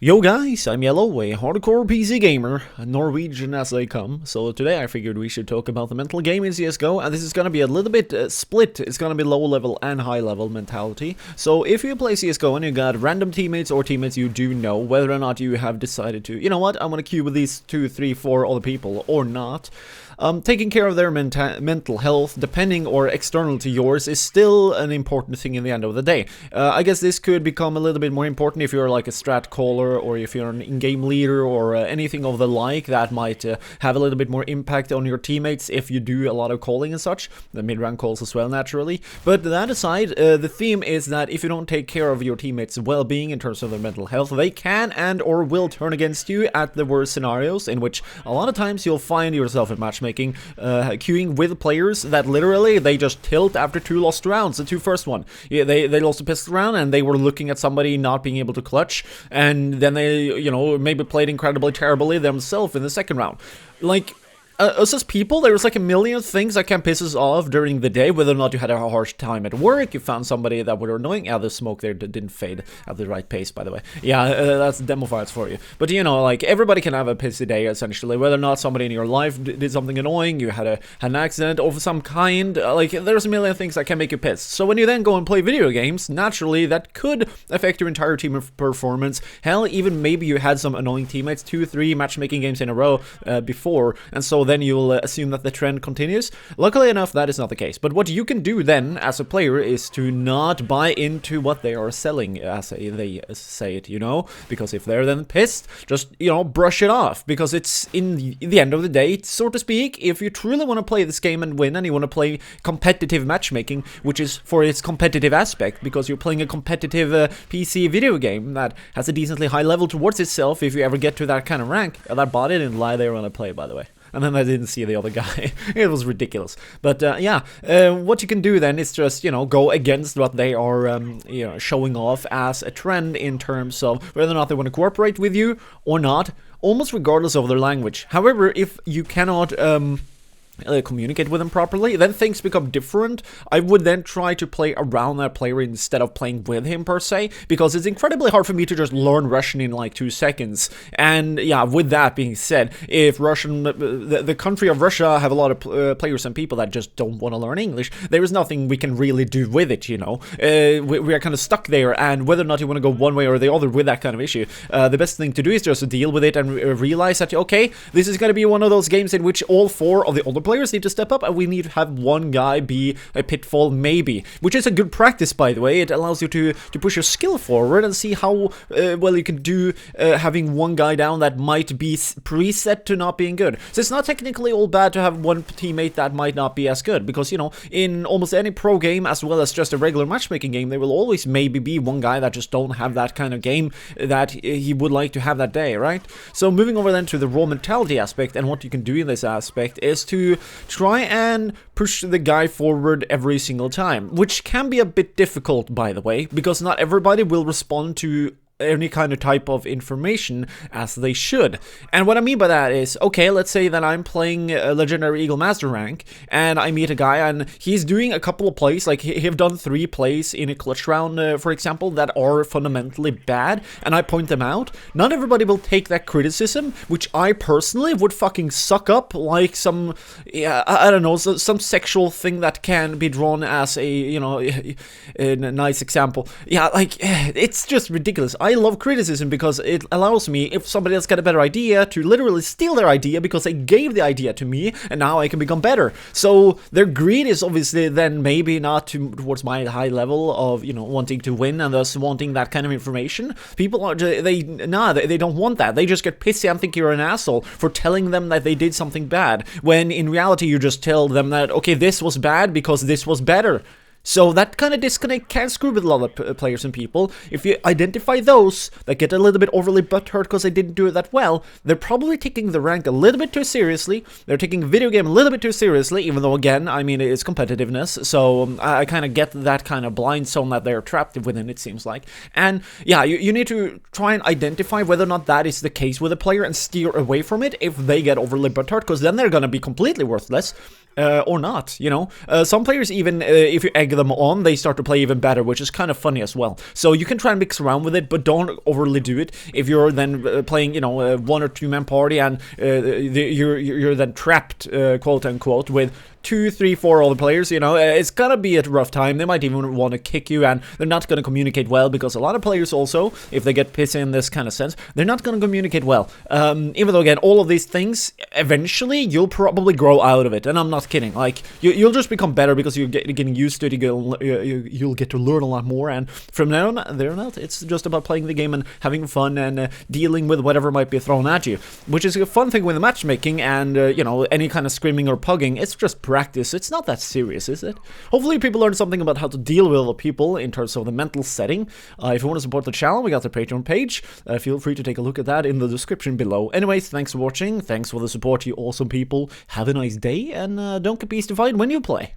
Yo guys, I'm Yellow, a hardcore PC gamer, a Norwegian as they come. So today I figured we should talk about the mental game in CSGO, and this is gonna be a little bit split. It's gonna be low level and high level mentality. So if you play CSGO and you got random teammates or teammates you do know, whether or not you have decided to, you know what, I'm gonna queue with these 2, 3, 4 other people or not. Taking care of their mental health, depending or external to yours, is still an important thing in the end of the day. I guess this could become a little bit more important if you're like a strat caller, or if you're an in-game leader, or anything of the like that might have a little bit more impact on your teammates if you do a lot of calling and such. The mid-rank calls as well, naturally. But that aside, the theme is that if you don't take care of your teammates' well-being in terms of their mental health, they can and or will turn against you at the worst scenarios, in which a lot of times you'll find yourself in matchmaking queuing with players that literally they just tilt after 2 lost rounds. The 2 first one, yeah, they lost a pistol round and they were looking at somebody not being able to clutch, and then they, you know, maybe played incredibly terribly themselves in the second round. Like, us as people, there's like a million things that can piss us off during the day, whether or not you had a harsh time at work, you found somebody that were annoying. Yeah, the smoke there didn't fade at the right pace, by the way. Yeah, that's demo files for you. But you know, like, everybody can have a pissy day, essentially, whether or not somebody in your life did something annoying, you had an accident of some kind. Like, there's a million things that can make you pissed. So when you then go and play video games, naturally, that could affect your entire team performance. Hell, even maybe you had some annoying teammates 2, 3 matchmaking games in a row before, and so then you'll assume that the trend continues. Luckily enough, that is not the case. But what you can do then, as a player, is to not buy into what they are selling, as they say it, you know? Because if they're then pissed, just, you know, brush it off. Because it's, in the end of the day, so to speak, if you truly want to play this game and win, and you want to play competitive matchmaking, which is for its competitive aspect, because you're playing a competitive PC video game that has a decently high level towards itself, if you ever get to that kind of rank. That bot didn't lie there when I play, by the way. And then I didn't see the other guy. It was ridiculous. But yeah, what you can do then is just, you know, go against what they are, you know, showing off as a trend in terms of whether or not they want to cooperate with you or not, almost regardless of their language. However, if you cannot communicate with them properly, then things become different. I would then try to play around that player instead of playing with him per se, because it's incredibly hard for me to just learn Russian in like 2 seconds. And yeah, with that being said, if Russian, the country of Russia have a lot of players and people that just don't want to learn English, there is nothing we can really do with it, you know. We are kind of stuck there, and whether or not you want to go one way or the other with that kind of issue, the best thing to do is just to deal with it and realize that, okay, this is going to be one of those games in which all 4 of the other players need to step up, and we need to have one guy be a pitfall, maybe, which is a good practice, by the way. It allows you to push your skill forward and see how well you can do having one guy down that might be preset to not being good. So it's not technically all bad to have one teammate that might not be as good, because, you know, in almost any pro game as well as just a regular matchmaking game, there will always maybe be one guy that just don't have that kind of game that he would like to have that day, right? So moving over then to the raw mentality aspect, and what you can do in this aspect is to try and push the guy forward every single time, which can be a bit difficult, by the way, because not everybody will respond to any kind of type of information as they should. And what I mean by that is, okay, let's say that I'm playing a Legendary Eagle Master rank, and I meet a guy, and he's doing a couple of plays, like he've done 3 plays in a clutch round, for example, that are fundamentally bad, and I point them out. Not everybody will take that criticism, which I personally would fucking suck up like some, yeah, I don't know, some sexual thing that can be drawn as a, you know, a nice example. Yeah, like, it's just ridiculous. I love criticism because it allows me, if somebody else got a better idea, to literally steal their idea because they gave the idea to me, and now I can become better. So their greed is obviously then maybe not towards my high level of, you know, wanting to win and thus wanting that kind of information. People are, they don't want that. They just get pissy and think you're an asshole for telling them that they did something bad, when in reality you just tell them that, okay, this was bad because this was better. So that kind of disconnect can screw with a lot of players and people. If you identify those that get a little bit overly butthurt because they didn't do it that well, they're probably taking the rank a little bit too seriously. They're taking video game a little bit too seriously, even though, again, I mean, it's competitiveness. So I kind of get that kind of blind zone that they're trapped within, it seems like. And yeah, you need to try and identify whether or not that is the case with a player and steer away from it if they get overly butthurt, because then they're going to be completely worthless. or not, you know. Some players even, if you egg them on, they start to play even better, which is kind of funny as well. So you can try and mix around with it, but don't overly do it. If you're then playing, you know, a 1 or 2 man party, and you're then trapped, quote unquote, with 2, 3, 4 other players, you know, it's gonna be a rough time. They might even want to kick you, and they're not gonna communicate well, because a lot of players also, if they get pissy in this kind of sense, they're not gonna communicate well. Even though, again, all of these things, eventually, you'll probably grow out of it, and I'm not kidding. Like, you'll just become better because you're getting used to it, you'll get to learn a lot more, and from there on out, it's just about playing the game and having fun and dealing with whatever might be thrown at you, which is a fun thing with the matchmaking and, you know, any kind of screaming or pugging. It's just practice. It's not that serious, is it? Hopefully people learn something about how to deal with other people in terms of the mental setting. If you want to support the channel, we got the Patreon page. Feel free to take a look at that in the description below. Anyways, thanks for watching. Thanks for the support, you awesome people. Have a nice day, and don't get beastified when you play.